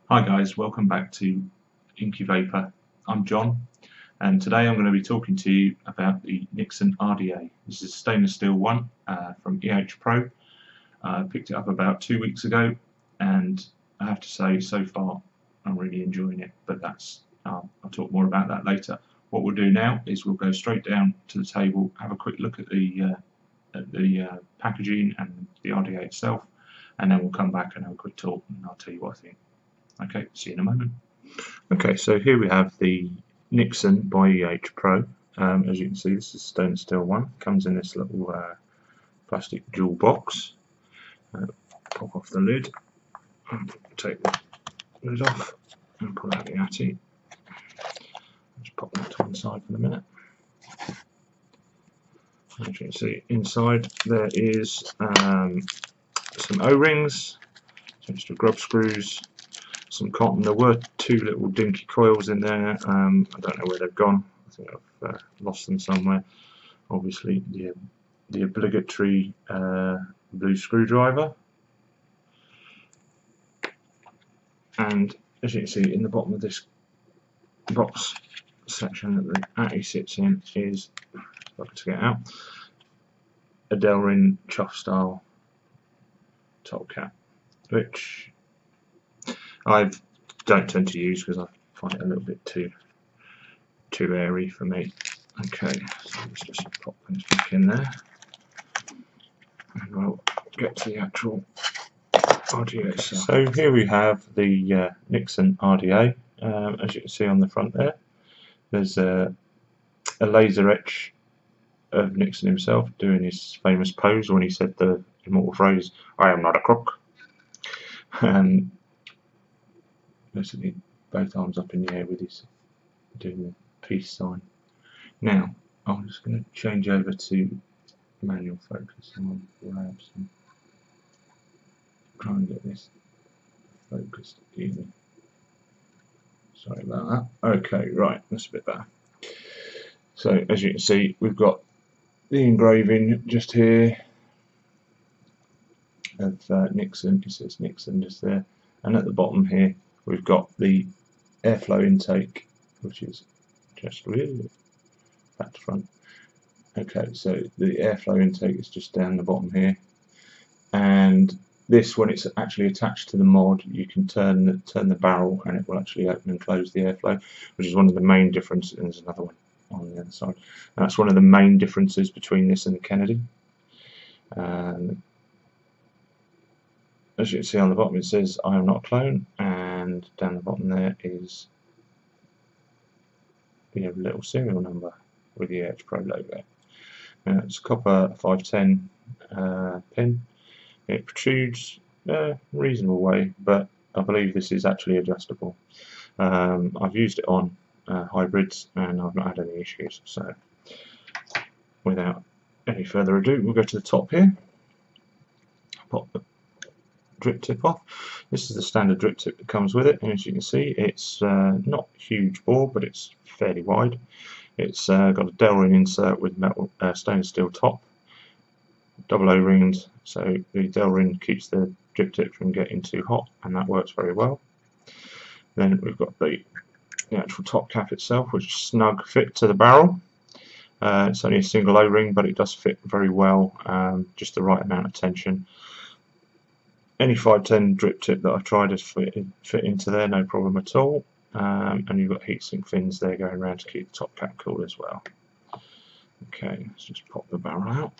Hi guys, welcome back to Inky Vaper. I'm John, and today I'm going to be talking to you about the Nixon RDA. This is a stainless steel one from EHPRO. I picked it up about 2 weeks ago, and I have to say, so far I'm really enjoying it. But I'll talk more about that later. What we'll do now is we'll go straight down to the table, have a quick look at the packaging and the RDA itself, and then we'll come back and have a quick talk, and I'll tell you what I think. Okay, see you in a moment. Okay, so here we have the Nixon by EHPRO. As you can see, this is a stainless steel one. Comes in this little plastic jewel box. Pop off the lid, take the lid off, and pull out the atty. Just pop that to one side for the minute. As you can see, inside there is some O-rings, some extra grub screws, some cotton. There were two little dinky coils in there. I don't know where they've gone. I think I've lost them somewhere. Obviously the obligatory blue screwdriver, and as you can see in the bottom of this box section that the atty sits in is, if I can get out, a Delrin chuff style top cap, which I don't tend to use because I find it a little bit too airy for me. Okay, so let's just pop things back in there, and we'll get to the actual RDA itself. So here we have the Nixon RDA. As you can see on the front there, there's a laser etch of Nixon himself doing his famous pose when he said the immortal phrase, "I am not a crook." Basically both arms up in the air with his doing the peace sign. Now I'm just going to change over to manual focus and I'll grab some, try and get this focused in. Sorry about that. Okay, right, that's a bit better. So as you can see, we've got the engraving just here of Nixon. It says Nixon just there, and at the bottom here we've got the airflow intake, which is just really back to front. Okay, so the airflow intake is just down the bottom here, and this, when it's actually attached to the mod, you can turn the barrel and it will actually open and close the airflow, which is one of the main differences. And there's another one on the other side. And that's one of the main differences between this and the Kennedy. As you can see on the bottom, it says "I am not a clone," and down the bottom there is the little serial number with the EHPRO logo. Now it's a copper 510 pin. It protrudes a reasonable way, but I believe this is actually adjustable. I've used it on hybrids and I've not had any issues. So without any further ado, we'll go to the top here. Pop the drip tip off. This is the standard drip tip that comes with it, and as you can see, it's not huge bore, but it's fairly wide. It's got a Delrin insert with metal stainless steel top, double O-rings, so the Delrin keeps the drip tip from getting too hot, and that works very well. Then we've got the actual top cap itself, which is snug fit to the barrel. It's only a single O-ring, but it does fit very well, just the right amount of tension. Any 510 drip tip that I've tried has fit into there, no problem at all. And you've got heatsink fins there going around to keep the top cap cool as well. Okay, let's just pop the barrel out.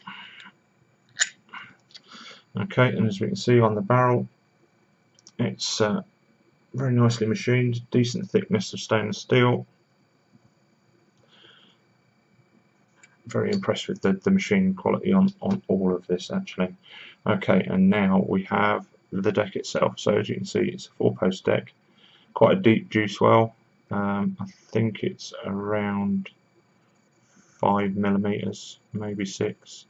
Okay, and as we can see on the barrel, it's very nicely machined, decent thickness of stainless steel. Very impressed with the machine quality on all of this actually. Okay, and now we have the deck itself. So as you can see, it's a 4-post deck, quite a deep juice well. I think it's around 5mm, maybe 6.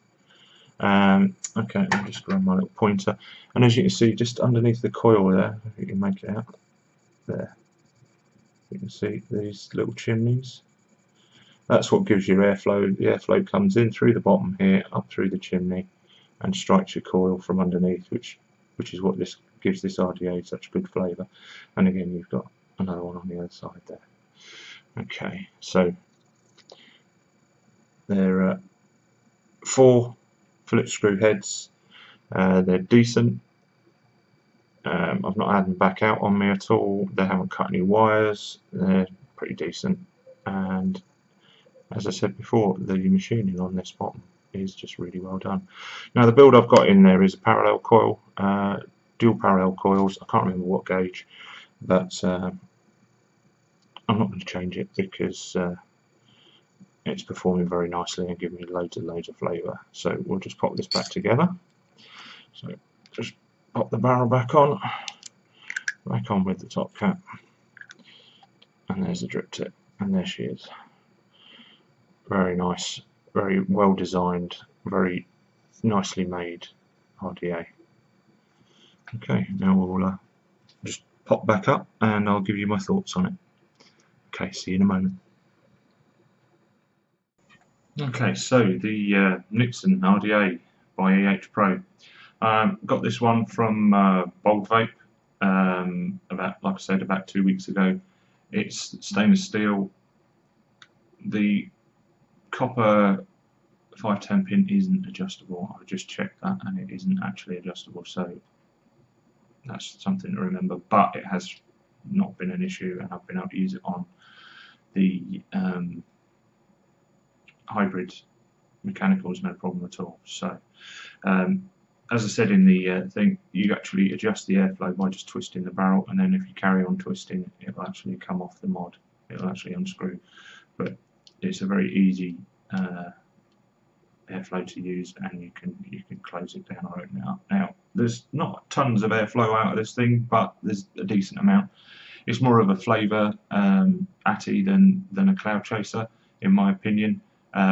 Okay, I'll just grab my little pointer, and as you can see, just underneath the coil there, if you can make it out, there, you can see these little chimneys. That's what gives you airflow. The airflow comes in through the bottom here, up through the chimney, and strikes your coil from underneath, which is what this gives this RDA such good flavour. And again, you've got another one on the other side there. Okay, so there are 4 Phillips screw heads. They're decent. I've not had them back out on me at all. They haven't cut any wires. They're pretty decent. And as I said before, the machining on this bottom is just really well done. Now the build I've got in there is a parallel coil, dual parallel coils. I can't remember what gauge, but I'm not going to change it because it's performing very nicely and giving me loads of flavour. So we'll just pop this back together. So just pop the barrel back on with the top cap, and there's the drip tip, and there she is. Very nice, very well designed, very nicely made RDA. Okay, now we'll just pop back up and I'll give you my thoughts on it. Okay, see you in a moment. Okay, so the Nixon RDA by EHPRO. Got this one from Bold Vape about, like I said, about 2 weeks ago. It's stainless steel. The copper 510 pin isn't adjustable. I just checked that, and it isn't actually adjustable, so that's something to remember. But it has not been an issue, and I've been able to use it on the hybrid mechanicals, no problem at all. So as I said in the thing, you actually adjust the airflow by just twisting the barrel, and then if you carry on twisting, it will actually come off the mod. It will actually unscrew. But it's a very easy airflow to use, and you can close it down or open it up. Now, there's not tons of airflow out of this thing, but there's a decent amount. It's more of a flavour atty than a cloud chaser, in my opinion,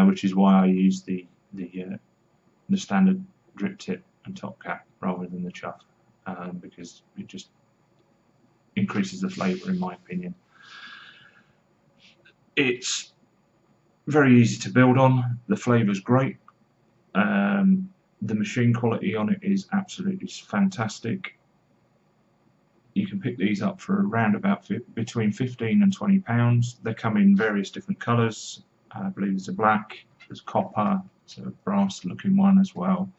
which is why I use the standard drip tip and top cap rather than the chuff, because it just increases the flavour, in my opinion. It's very easy to build on. The flavour's great. The machine quality on it is absolutely fantastic. You can pick these up for around about between £15 and £20. They come in various different colours. I believe there's a black, there's copper, there's a brass looking one as well,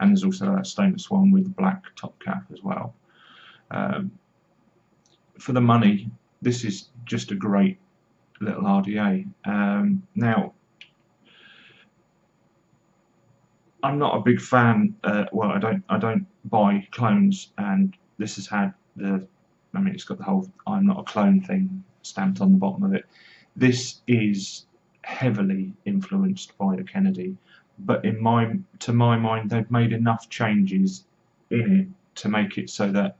and there's also a stainless one with a black top cap as well. For the money, this is just a great little RDA. Now, I'm not a big fan. Well, I don't buy clones, and this has had the. I mean, it's got the whole "I'm not a clone" thing stamped on the bottom of it. This is heavily influenced by the Kennedy, but to my mind, they've made enough changes in it to make it so that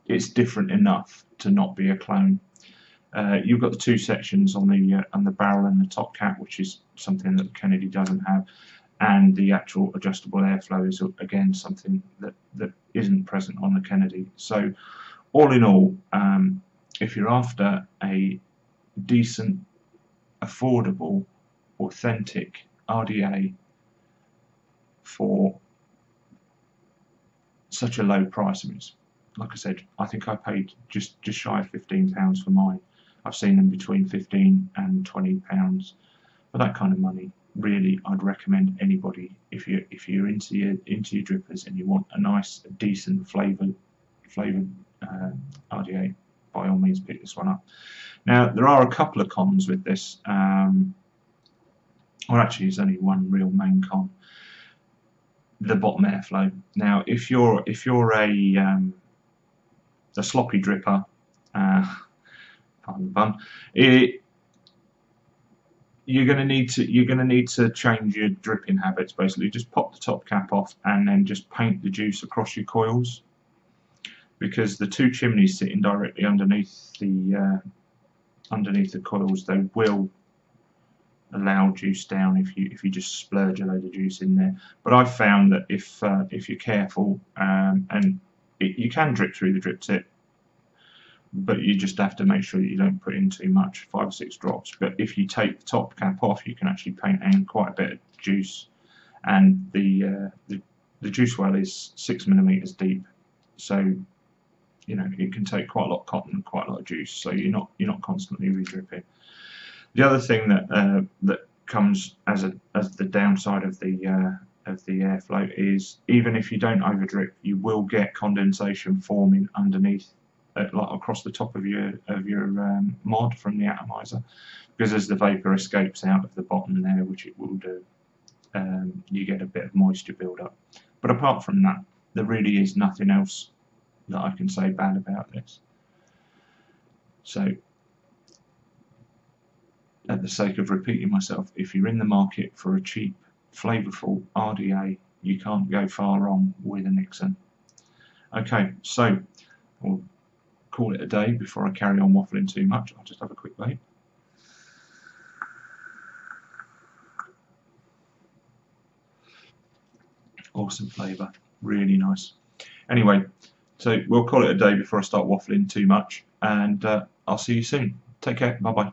it's different enough to not be a clone. You've got the 2 sections on the barrel and the top cap, which is something that the Kennedy doesn't have, and the actual adjustable airflow is again something that isn't present on the Kennedy. So all in all, if you're after a decent, affordable, authentic RDA for such a low price, I mean, like I said, I think I paid just shy of £15 for mine. I've seen them between £15 and £20 for that kind of money. Really, I'd recommend anybody, if you're into your drippers and you want a nice, decent flavored RDA, by all means pick this one up. Now, there are a couple of cons with this. Or actually, there's only one real main con: the bottom airflow. Now, if you're a sloppy dripper, pardon the pun, you're going to need to change your dripping habits. Basically, just pop the top cap off and then just paint the juice across your coils, because the 2 chimneys sitting directly underneath the coils, they will allow juice down if you just splurge a load of juice in there. But I've found that if you're careful, and you can drip through the drip tip, but you just have to make sure that you don't put in too much, 5 or 6 drops. But if you take the top cap off, you can actually paint in quite a bit of juice, and the juice well is 6 mm deep, so you know it can take quite a lot of cotton and quite a lot of juice, so you're not constantly re-dripping. The other thing that that comes as the downside of the airflow is, even if you don't over drip, you will get condensation forming underneath, like across the top of your mod from the atomizer, because as the vapor escapes out of the bottom there, which it will do, you get a bit of moisture build up. But apart from that, there really is nothing else that I can say bad about this. So, at the sake of repeating myself, if you're in the market for a cheap, flavourful RDA, you can't go far wrong with a Nixon. Okay, so we'll call it a day before I carry on waffling too much. I'll just have a quick vape. Awesome flavour, really nice. Anyway, so we'll call it a day before I start waffling too much, and I'll see you soon. Take care, bye bye.